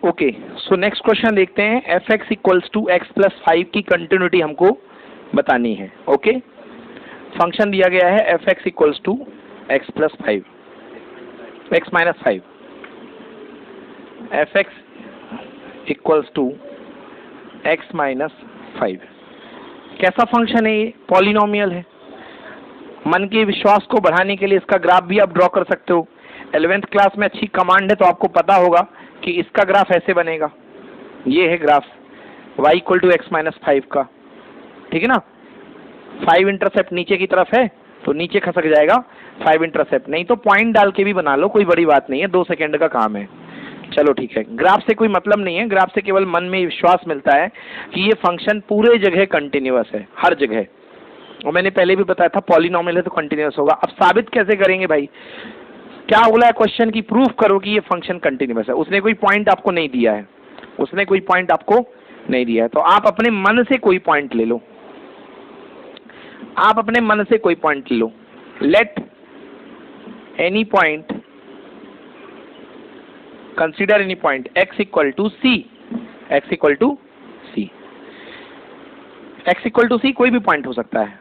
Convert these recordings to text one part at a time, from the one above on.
Okay, so next question देखते हैं। F x equals to x plus 5 की continuity हमको बतानी है। ओके, फंक्शन दिया गया है f x equals to x plus 5, x minus 5, f x equals to x minus 5। कैसा फंक्शन है ये? पॉलिनोमियल है। मन के विश्वास को बढ़ाने के लिए इसका ग्राफ भी आप ड्रॉ कर सकते हो। 11th क्लास में अच्छी कमांड है तो आपको पता होगा कि इसका ग्राफ ऐसे बनेगा। ये है graph y equal to x minus 5 का, ठीक है ना। 5 इंटरसेप्ट नीचे की तरफ है तो नीचे खसक जाएगा 5 इंटरसेप्ट, नहीं तो पॉइंट डाल के भी बना लो, कोई बड़ी बात नहीं है, 2 सेकंड का काम है। चलो ठीक है, ग्राफ से कोई मतलब नहीं है, ग्राफ से केवल मन में विश्वास मिलता है कि ये फंक्शन पूरे जगह कंटिन्यूअस है, हर जगह। और मैंने पहले भी बताया था पॉलिनोमियल है तो कंटिन्यूअस होगा। अब साबित कैसे करेंगे भाई? क्या बोला है क्वेश्चन की प्रूफ करो कि ये फंक्शन कंटिन्यूअस है। उसने कोई पॉइंट आपको नहीं दिया है, उसने कोई पॉइंट आपको नहीं दिया है, तो आप अपने मन से कोई पॉइंट ले लो, आप अपने मन से कोई पॉइंट ले लो। Let any point, consider any point x equal to C, x equal to C, x equal to C कोई भी पॉइंट हो सकता है।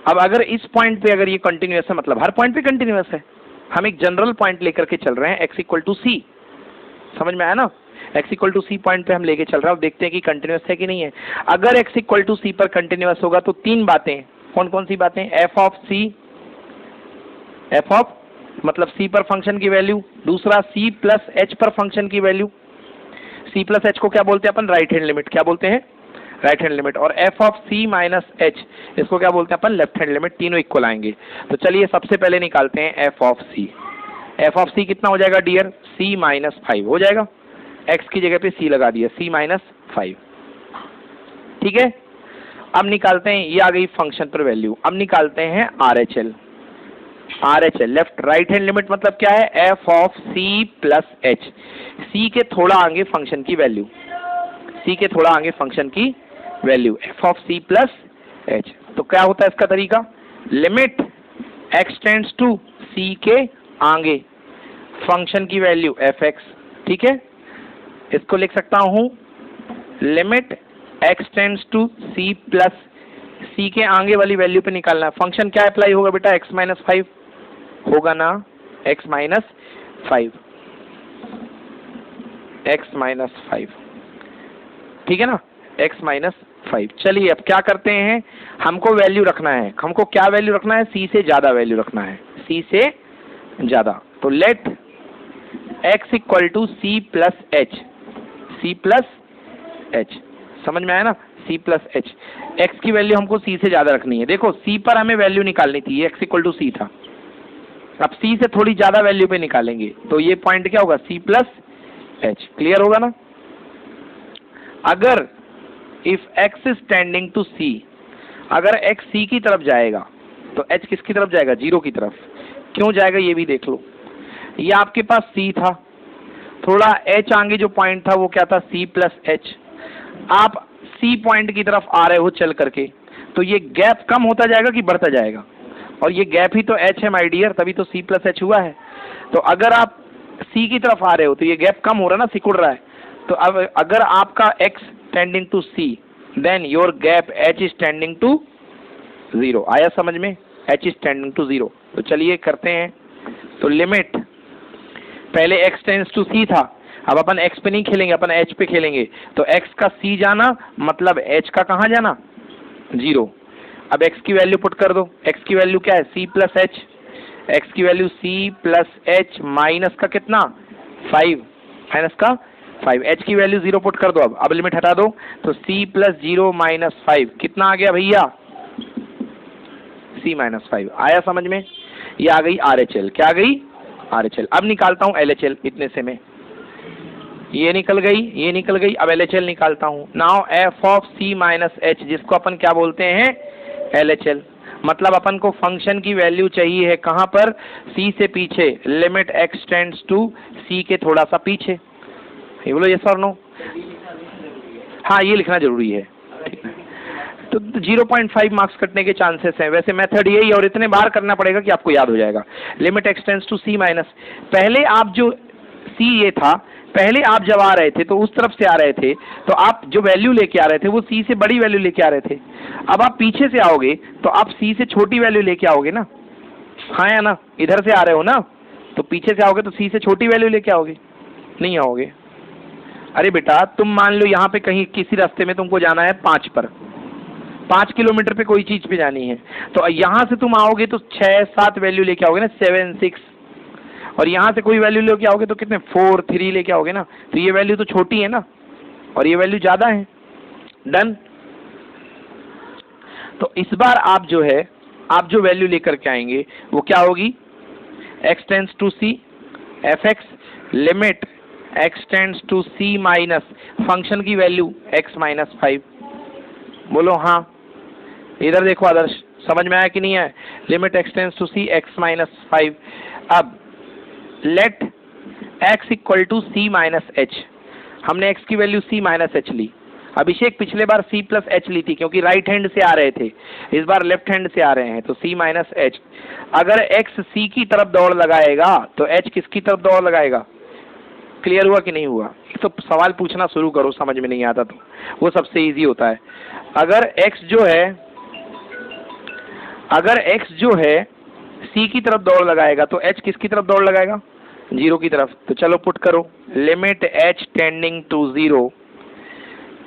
अब अगर इस पॉइंट पे अगर ये कंटिन्यूअस है, मतलब हर पॉइंट पे कंटिन्यूअस है। हम एक जनरल पॉइंट लेकर के चल रहे हैं x इक्वल टू सी, समझ में आया ना। x equal to c point पे हम लेके चल रहे हैं, अब देखते हैं कि कंटिन्यूअस है कि नहीं है। अगर x इक्वल टू सी पर कंटिन्यूअस होगा तो 3 बातें, कौन कौन सी बातें? F of c, f of मतलब c पर फंक्शन की वैल्यू, दूसरा c प्लस h पर फंक्शन की वैल्यू। c प्लस h को क्या बोलते हैं अपन? Right hand limit. क्या बोलते हैं? Right hand limit. और f of c minus h, इसको क्या बोलते हैं अपन? Left hand limit. तीनों इक्वल आएंगे। तो चलिए सबसे पहले निकालते हैं f of c। f of c कितना हो जाएगा डियर? c माइनस 5 हो जाएगा, x की जगह पे c लगा दिया, c माइनस 5, ठीक है। अब निकालते हैं, ये आ गई फंक्शन पर वैल्यू। अब निकालते हैं RHL। RHL left right hand limit मतलब क्या है? f of c plus h, c के थोड़ा आगे फंक्शन की वैल्यू, c के थोड़ा आगे फंक्शन की value f of c plus h। तो क्या होता है इसका तरीका? Limit x tends to c के आगे फंक्शन की वैल्यू fx, ठीक है। इसको लिख सकता हूं limit x tends to c plus c के आगे वाली वैल्यू पे निकालना है। फंक्शन क्या अप्लाई होगा बेटा? x माइनस 5 होगा ना, x माइनस 5, x माइनस 5, ठीक है ना, x माइनस 5। चलिए अब क्या करते हैं, हमको वैल्यू रखना है, हमको क्या वैल्यू रखना है? c से ज्यादा वैल्यू रखना है, c से ज्यादा। तो let x equal to c plus h, c plus h, समझ में आया ना, c प्लस h। x की वैल्यू हमको c से ज्यादा रखनी है। देखो c पर हमें वैल्यू निकालनी थी, x इक्वल टू c था, अब c से थोड़ी ज्यादा वैल्यू पे निकालेंगे तो ये पॉइंट क्या होगा? c plus h। क्लियर होगा ना। अगर if x is tending to c, अगर x c की तरफ जाएगा तो h किसकी तरफ जाएगा? 0 की तरफ। क्यों जाएगा ये भी देख लो। ये आपके पास c था, थोड़ा h आगे जो पॉइंट था वो क्या था? c plus h। आप c पॉइंट की तरफ आ रहे हो चल करके, तो ये गैप कम होता जाएगा कि बढ़ता जाएगा? और ये गैप ही तो h है माय डियर, तभी तो c प्लस h हुआ है। तो अगर आप c की तरफ आ रहे हो तो ये गैप कम हो रहा है ना, सिकुड़ रहा है। तो अब अगर आपका x tending to c, then your gap h is tending to 0। आया समझ में? h is tending to 0। तो चलिए करते हैं। तो लिमिट, पहले x टेंड्स टू c था, अब अपन x पे नहीं खेलेंगे, अपन h पे खेलेंगे। तो x का c जाना मतलब h का कहाँ जाना? 0। अब x की वैल्यू पुट कर दो, x की वैल्यू क्या है? c प्लस h, x की value c plus h minus का कितना? 5, माइनस का 5, h की वैल्यू 0 पुट कर दो। अब लिमिट हटा दो, तो c प्लस 0 माइनस 5 कितना आ गया भैया? c minus 5। आया समझ में? ये आ गई RHL। क्या आ गई? RHL। अब निकालता हूँ LHL, इतने से में ये निकल गई, ये निकल गई। अब LHL निकालता हूँ। Now f of c minus h, जिसको अपन क्या बोलते हैं? LHL। मतलब अपन को फंक्शन की वैल्यू चाहिए है कहाँ पर? c से पीछे, limit x tends to c के थोड़ा सा पीछे। ये बोलो यस और नो? हाँ ये लिखना जरूरी है, ठीक है। तो 0.5 मार्क्स कटने के चांसेस हैं। वैसे मेथड यही, और इतने बार करना पड़ेगा कि आपको याद हो जाएगा। Limit x tends to c minus, पहले आप जो सी ये था, पहले आप जब आ रहे थे तो उस तरफ से आ रहे थे, तो आप जो वैल्यू लेके आ रहे थे वो सी से बड़ी वैल्यू लेके आ रहे थे। अब आप पीछे से आओगे तो आप सी से छोटी वैल्यू लेके आओगे ना, हाँ या ना? इधर से आ रहे हो ना, तो पीछे से आओगे तो सी से छोटी वैल्यू लेके आओगे, नहीं आओगे। अरे बेटा तुम मान लो यहाँ पे कहीं किसी रास्ते में तुमको जाना है 5 पर, 5 किलोमीटर पे कोई चीज पे जानी है, तो यहाँ से तुम आओगे तो 6-7 वैल्यू लेके आओगे ना, 7, 6, और यहाँ से कोई वैल्यू लेके आओगे तो कितने 4, 3 लेके आओगे ना, तो ये वैल्यू तो छोटी है ना और ये वैल्यू ज्यादा है। डन। तो इस बार आप जो है, आप जो वैल्यू लेकर के आएंगे वो क्या होगी? x tends to c fx limit x tends to c minus function की वैल्यू x माइनस 5। बोलो हाँ। इधर देखो आदर्श, समझ में आया कि नहीं है? Limit x tends to c x minus 5। अब let x equal to c minus h, हमने x की वैल्यू c माइनस h ली। अभिषेक पिछले बार c प्लस h ली थी क्योंकि राइट हैंड से आ रहे थे, इस बार लेफ्ट हैंड से आ रहे हैं तो c माइनस h। अगर x c की तरफ दौड़ लगाएगा तो h किसकी तरफ दौड़ लगाएगा? क्लियर हुआ कि नहीं हुआ? तो सवाल पूछना शुरू करो, समझ में नहीं आता तो वो सबसे इजी होता है। अगर x जो है c की तरफ दौड़ लगाएगा तो h किसकी तरफ दौड़ लगाएगा? 0 की तरफ। तो चलो पुट करो, limit h tending to 0,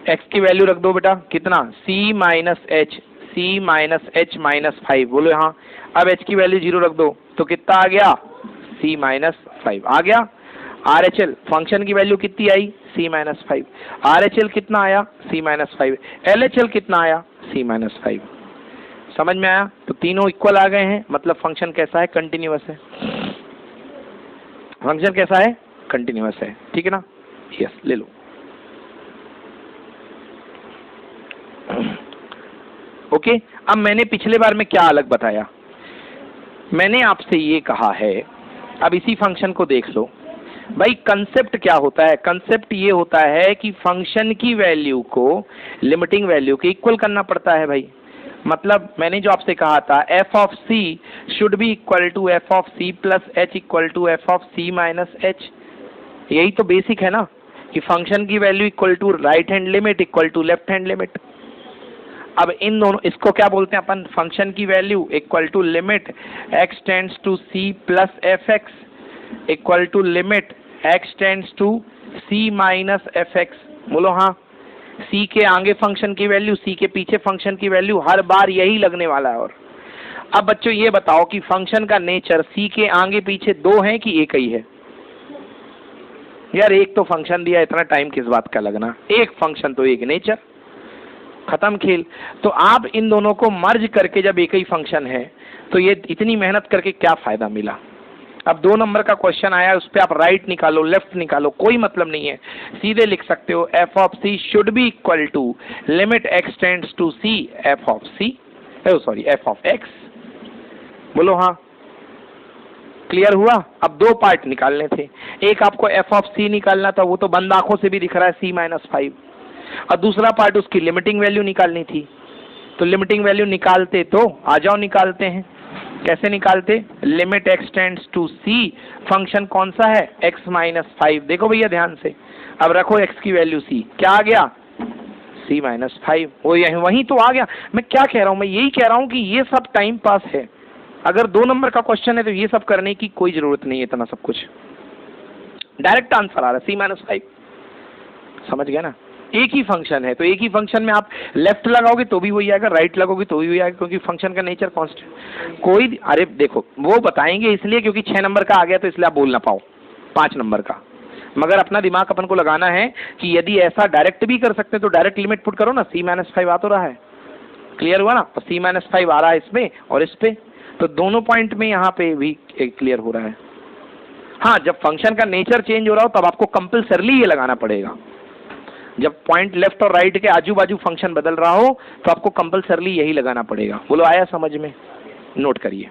x की वैल्यू रख दो बेटा, कितना? c minus h minus 5। बोलो हाँ। अब h की वैल्यू 0 रख दो तो कितना आ गया? c माइनस 5 आ गया। RHL फंक्शन की वैल्यू कितनी आई? c minus 5। RHL कितना आया? c minus 5। LHL कितना आया? c minus 5। समझ में आया? तो तीनों इक्वल आ गए हैं, मतलब फंक्शन कैसा है? कंटिन्यूअस है। फंक्शन कैसा है? कंटिन्यूअस है, ठीक है ना? यस, ले लो। ओके। अब मैंने पिछले बार में क्या अलग बताया? मैंने आपसे ये कहा है, अब इसी फंक्शन को देख लो भाई। कंसेप्ट क्या होता है? कंसेप्ट ये होता है कि फंक्शन की वैल्यू को लिमिटिंग वैल्यू के इक्वल करना पड़ता है भाई। मतलब मैंने जो आपसे कहा था f of c should be equal to f of c plus h equal to f of c minus h। यही तो बेसिक है ना, कि फंक्शन की value equal to right hand limit equal to left hand limit. अब इन दोनों, इसको क्या बोलते हैं अपन? फंक्शन की value equal to limit x tends to c plus fx equal to limit x tends to c minus fx। बोलो हाँ। c के आगे फंक्शन की वैल्यू, c के पीछे फंक्शन की वैल्यू, हर बार यही लगने वाला है। और अब बच्चों ये बताओ कि फंक्शन का नेचर c के आगे पीछे 2 है कि एक ही है? यार एक तो फंक्शन दिया, इतना टाइम किस बात का लगना? एक फंक्शन तो एक नेचर, खत्म खेल। तो आप इन दोनों को मर्ज करके जब एक ही फंक्शन है तो ये इतनी मेहनत करके क्या फायदा मिला? अब 2 नंबर का क्वेश्चन आया, उस पर आप राइट निकालो लेफ्ट निकालो, कोई मतलब नहीं है, सीधे लिख सकते हो f of c should be equal to limit x tends to c f of x। बोलो हाँ। क्लियर हुआ? अब 2 पार्ट निकालने थे, एक आपको f ऑफ c निकालना था, वो तो बंद आंखों से भी दिख रहा है c माइनस 5, और दूसरा पार्ट उसकी लिमिटिंग वैल्यू निकालनी थी। तो लिमिटिंग वैल्यू निकालते तो आ जाओ, निकालते हैं। कैसे निकालते? Limit x tends to c, function कौन सा है? x minus 5। देखो भैया ध्यान से, अब रखो x की वैल्यू c, क्या आ गया? c minus 5। वो यही वही तो आ गया। मैं क्या कह रहा हूँ? मैं यही कह रहा हूँ कि ये सब टाइम पास है। अगर 2 नंबर का क्वेश्चन है तो ये सब करने की कोई जरूरत नहीं है, इतना सब कुछ डायरेक्ट आंसर आ रहा है c माइनस 5। समझ गया ना? एक ही फंक्शन है तो एक ही फंक्शन में आप लेफ्ट लगाओगे तो भी वही आएगा, राइट लगाओगे तो भी वही आएगा, क्योंकि फंक्शन का नेचर कांस्टेंट। कोई, अरे देखो वो बताएंगे इसलिए क्योंकि 6 नंबर का आ गया तो इसलिए आप बोल ना पाओ 5 नंबर का, मगर अपना दिमाग अपन को लगाना है कि यदि ऐसा डायरेक्ट भी कर सकते हैं तो डायरेक्ट लिमिट पुट करो ना, c माइनस 5 आ तो रहा है। क्लियर हुआ ना? तो c माइनस 5 आ रहा है इसमें और इस पे, तो दोनों पॉइंट में यहाँ पे भी क्लियर हो रहा है। हाँ, जब फंक्शन का नेचर चेंज हो रहा हो तब आपको कंपल्सरली ये लगाना पड़ेगा। जब पॉइंट लेफ्ट और राइट के आजू बाजू फंक्शन बदल रहा हो तो आपको कंपल्सरली यही लगाना पड़ेगा। बोलो आया समझ में? नोट करिए।